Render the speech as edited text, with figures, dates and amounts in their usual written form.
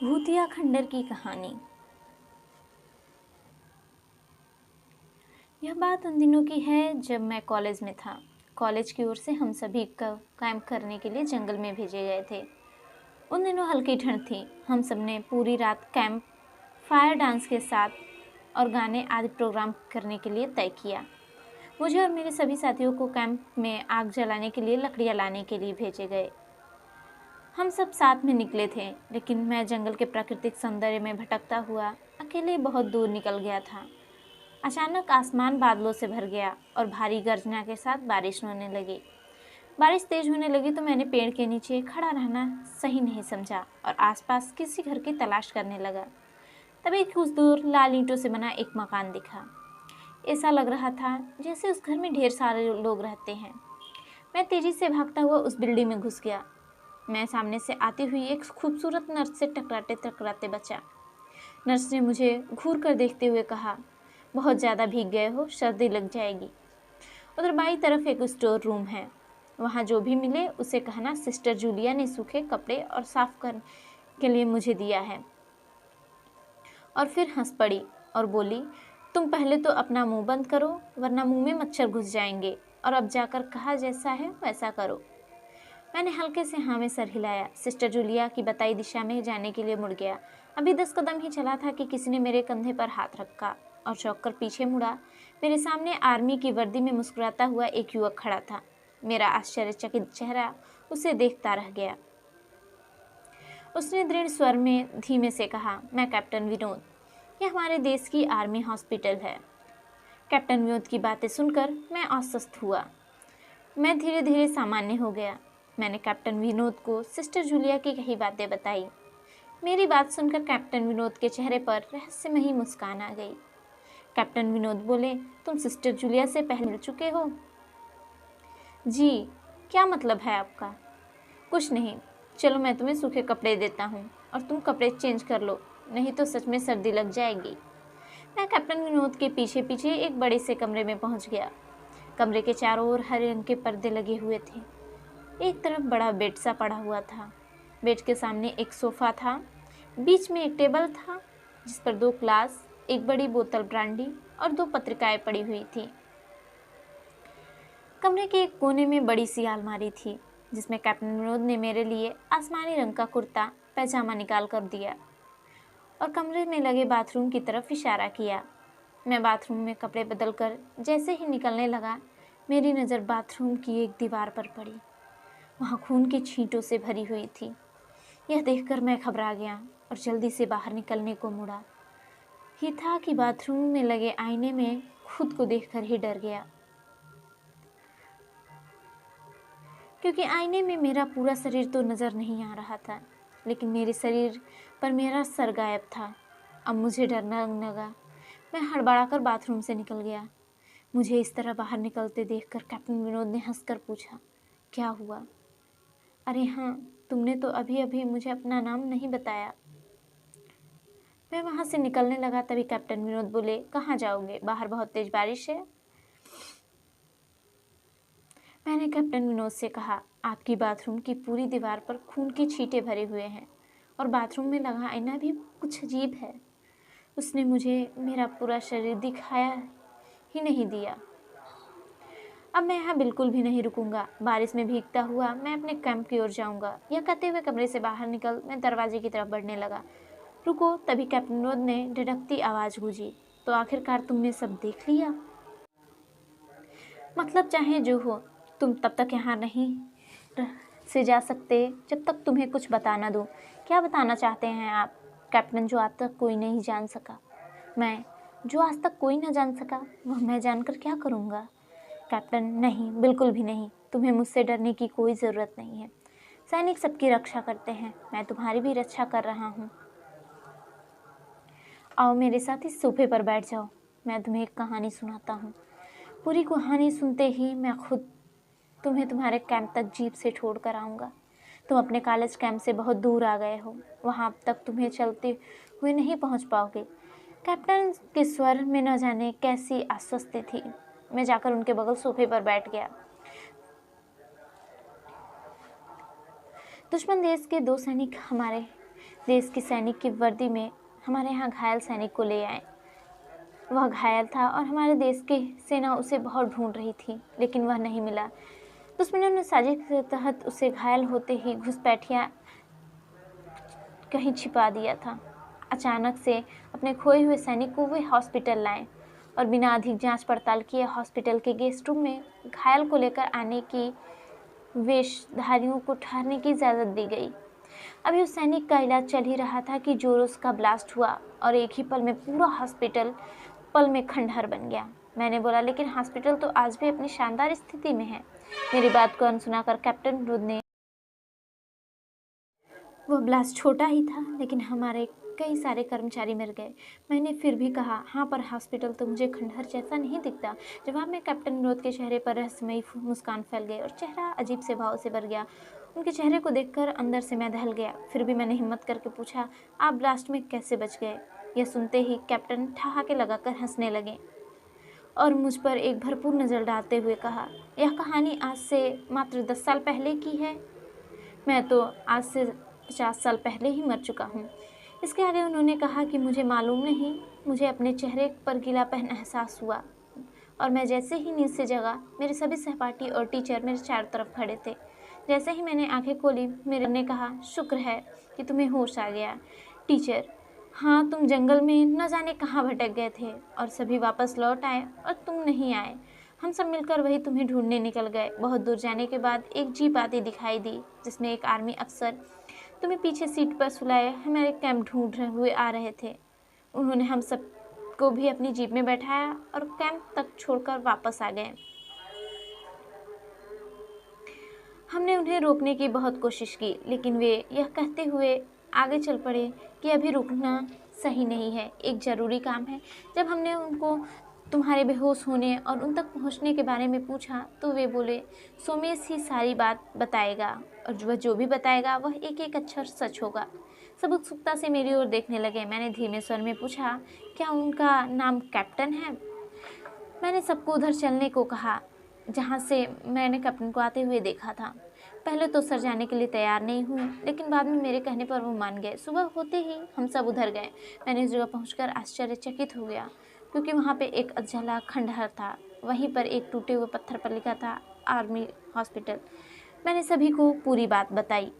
भूतिया खंडर की कहानी। यह बात उन दिनों की है जब मैं कॉलेज में था। कॉलेज की ओर से हम सभी का कैंप करने के लिए जंगल में भेजे गए थे। उन दिनों हल्की ठंड थी। हम सब ने पूरी रात कैंप फायर डांस के साथ और गाने आदि प्रोग्राम करने के लिए तय किया। मुझे और मेरे सभी साथियों को कैंप में आग जलाने के लिए लकड़ियाँ लाने के लिए भेजे गए। हम सब साथ में निकले थे, लेकिन मैं जंगल के प्राकृतिक सौंदर्य में भटकता हुआ अकेले बहुत दूर निकल गया था। अचानक आसमान बादलों से भर गया और भारी गर्जना के साथ बारिश होने लगी। बारिश तेज होने लगी तो मैंने पेड़ के नीचे खड़ा रहना सही नहीं समझा और आसपास किसी घर की तलाश करने लगा। तभी कुछ दूर लाल ईंटों से बना एक मकान दिखा। ऐसा लग रहा था जैसे उस घर में ढेर सारे लोग रहते हैं। मैं तेजी से भागता हुआ उस बिल्डिंग में घुस गया। मैं सामने से आती हुई एक खूबसूरत नर्स से टकराते टकराते बचा। नर्स ने मुझे घूर कर देखते हुए कहा, बहुत ज़्यादा भीग गए हो, सर्दी लग जाएगी। उधर बाईं तरफ एक स्टोर रूम है, वहाँ जो भी मिले उसे कहना सिस्टर जूलिया ने सूखे कपड़े और साफ करने के लिए मुझे दिया है। और फिर हंस पड़ी और बोली, तुम पहले तो अपना मुंह बंद करो वरना मुंह में मच्छर घुस जाएंगे, और अब जाकर कहा जैसा है वैसा करो। मैंने हल्के से हाँ में सर हिलाया। सिस्टर जूलिया की बताई दिशा में जाने के लिए मुड़ गया। अभी 10 कदम ही चला था कि किसी ने मेरे कंधे पर हाथ रखा और चौंक कर पीछे मुड़ा। मेरे सामने आर्मी की वर्दी में मुस्कुराता हुआ एक युवक खड़ा था। मेरा आश्चर्यचकित चेहरा उसे देखता रह गया। उसने दृढ़ स्वर में धीमे से कहा, मैं कैप्टन विनोद, यह हमारे देश की आर्मी हॉस्पिटल है। कैप्टन विनोद की बातें सुनकर मैं अस्वस्थ हुआ। मैं धीरे धीरे सामान्य हो गया। मैंने कैप्टन विनोद को सिस्टर जूलिया की कही बातें बताई। मेरी बात सुनकर कैप्टन विनोद के चेहरे पर रहस्यमयी मुस्कान आ गई। कैप्टन विनोद बोले, तुम सिस्टर जूलिया से पहले मिल चुके हो? जी। क्या मतलब है आपका? कुछ नहीं, चलो मैं तुम्हें सूखे कपड़े देता हूँ और तुम कपड़े चेंज कर लो, नहीं तो सच में सर्दी लग जाएगी। मैं कैप्टन विनोद के पीछे पीछे एक बड़े से कमरे में पहुँच गया। कमरे के चारों ओर हरे रंग के पर्दे लगे हुए थे। एक तरफ बड़ा बेड सा पड़ा हुआ था। बेड के सामने एक सोफा था। बीच में एक टेबल था जिस पर 2 ग्लास, एक बड़ी बोतल ब्रांडी और 2 पत्रिकाएं पड़ी हुई थी। कमरे के एक कोने में बड़ी सी अलमारी थी जिसमें कैप्टन विनोद ने मेरे लिए आसमानी रंग का कुर्ता पैजामा निकाल कर दिया और कमरे में लगे बाथरूम की तरफ इशारा किया। मैं बाथरूम में कपड़े बदलकर जैसे ही निकलने लगा, मेरी नज़र बाथरूम की एक दीवार पर पड़ी। वहाँ खून की छींटों से भरी हुई थी। यह देखकर मैं घबरा गया और जल्दी से बाहर निकलने को मुड़ा ही था कि बाथरूम में लगे आईने में खुद को देखकर ही डर गया, क्योंकि आईने में मेरा पूरा शरीर तो नज़र नहीं आ रहा था, लेकिन मेरे शरीर पर मेरा सर गायब था। अब मुझे डरना लगा। मैं हड़बड़ाकर बाथरूम से निकल गया। मुझे इस तरह बाहर निकलते देखकर कैप्टन विनोद ने हंसकर पूछा, क्या हुआ? अरे हाँ, तुमने तो अभी अभी मुझे अपना नाम नहीं बताया। मैं वहाँ से निकलने लगा तभी कैप्टन विनोद बोले, कहाँ जाओगे? बाहर बहुत तेज बारिश है। मैंने कैप्टन विनोद से कहा, आपकी बाथरूम की पूरी दीवार पर खून के छींटे भरे हुए हैं और बाथरूम में लगा आईना भी कुछ अजीब है। उसने मुझे मेरा पूरा शरीर दिखाया ही नहीं दिया। अब मैं यहाँ बिल्कुल भी नहीं रुकूंगा। बारिश में भीगता हुआ मैं अपने कैंप की ओर जाऊंगा। यह कहते हुए कमरे से बाहर निकल मैं दरवाजे की तरफ बढ़ने लगा। रुको, तभी कैप्टन विनोद ने ढिठकती आवाज़ गूंजी, तो आखिरकार तुमने सब देख लिया? मतलब चाहे जो हो, तुम तब तक यहाँ नहीं से जा सकते जब तक तुम्हें कुछ बता ना दूँ। क्या बताना चाहते हैं आप? कैप्टन, जो आज तक कोई नहीं जान सका। मैं, जो आज तक कोई ना जान सका, वह मैं जानकर क्या करूँगा? कैप्टन, नहीं, बिल्कुल भी नहीं। तुम्हें मुझसे डरने की कोई ज़रूरत नहीं है। सैनिक सबकी रक्षा करते हैं, मैं तुम्हारी भी रक्षा कर रहा हूँ। आओ मेरे साथ इस सोफे पर बैठ जाओ, मैं तुम्हें एक कहानी सुनाता हूँ। पूरी कहानी सुनते ही मैं खुद तुम्हें तुम्हारे कैंप तक जीप से छोड़ कर आऊँगा। तुम अपने कॉलेज कैंप से बहुत दूर आ गए हो, वहाँ अब तक तुम्हें चलते हुए नहीं पहुँच पाओगे। कैप्टन के स्वर में न जाने कैसी आश्वस्ति थी। मैं जाकर उनके बगल सोफे पर बैठ गया। दुश्मन देश के 2 सैनिक हमारे देश के सैनिक की वर्दी में हमारे यहाँ घायल सैनिक को ले आए। वह घायल था और हमारे देश की सेना उसे बहुत ढूंढ रही थी, लेकिन वह नहीं मिला। दुश्मनों ने साजिश के तहत उसे घायल होते ही घुसपैठिया कहीं छिपा दिया था। अचानक से अपने खोए हुए सैनिक को वे हॉस्पिटल लाए और बिना अधिक जांच पड़ताल किए हॉस्पिटल के गेस्ट रूम में घायल को लेकर आने की वेशधारियों को ठहरने की इजाज़त दी गई। अभी उस सैनिक का इलाज चल ही रहा था कि जोरों का ब्लास्ट हुआ और एक ही पल में पूरा हॉस्पिटल पल में खंडहर बन गया। मैंने बोला, लेकिन हॉस्पिटल तो आज भी अपनी शानदार स्थिति में है। मेरी बात को अनसुना कर कैप्टन रुद ने, वह ब्लास्ट छोटा ही था लेकिन हमारे कई सारे कर्मचारी मर गए। मैंने फिर भी कहा, हाँ, पर हॉस्पिटल तो मुझे खंडहर जैसा नहीं दिखता। जवाब में कैप्टन रोद के चेहरे पर रहस्यमयी मुस्कान फैल गई और चेहरा अजीब से भाव से भर गया। उनके चेहरे को देखकर अंदर से मैं दहल गया। फिर भी मैंने हिम्मत करके पूछा, आप ब्लास्ट में कैसे बच गए? यह सुनते ही कैप्टन ठहाके लगाकर हंसने लगे और मुझ पर एक भरपूर नज़र डालते हुए कहा, यह कहानी आज से मात्र 10 साल पहले की है। मैं तो आज से 50 साल पहले ही मर चुका हूँ। इसके आगे उन्होंने कहा कि मुझे मालूम नहीं, मुझे अपने चेहरे पर गीलापन एहसास हुआ और मैं जैसे ही नींद से जगा, मेरे सभी सहपाठी और टीचर मेरे चारों तरफ खड़े थे। जैसे ही मैंने आंखें खोली, मेरे ने कहा, शुक्र है कि तुम्हें होश आ गया। टीचर, हाँ, तुम जंगल में न जाने कहाँ भटक गए थे और सभी वापस लौट आए और तुम नहीं आए। हम सब मिलकर वही तुम्हें ढूंढने निकल गए। बहुत दूर जाने के बाद एक जीप आती दिखाई दी जिसमें एक आर्मी अफसर तुम्हें पीछे सीट पर सुलाए हमारे कैंप ढूंढ रहे हुए आ रहे थे। उन्होंने हम सब को भी अपनी जीप में बैठाया और कैंप तक छोड़कर वापस आ गए। हमने उन्हें रोकने की बहुत कोशिश की, लेकिन वे यह कहते हुए आगे चल पड़े कि अभी रुकना सही नहीं है, एक ज़रूरी काम है। जब हमने उनको तुम्हारे बेहोश होने और उन तक पहुंचने के बारे में पूछा तो वे बोले, सोमेश ही सारी बात बताएगा और वह जो भी बताएगा वह एक एक अक्षर सच होगा। सब उत्सुकता से मेरी ओर देखने लगे। मैंने धीमे स्वर में पूछा, क्या उनका नाम कैप्टन है? मैंने सबको उधर चलने को कहा जहाँ से मैंने कैप्टन को आते हुए देखा था। पहले तो सर जाने के लिए तैयार नहीं हुए, लेकिन बाद में मेरे कहने पर वो मान गए। सुबह होते ही हम सब उधर गए। मैंने उस जगह पहुंचकर आश्चर्यचकित हो गया, क्योंकि वहाँ पे एक अधजला खंडहर था। वहीं पर एक टूटे हुए पत्थर पर लिखा था, आर्मी हॉस्पिटल। मैंने सभी को पूरी बात बताई।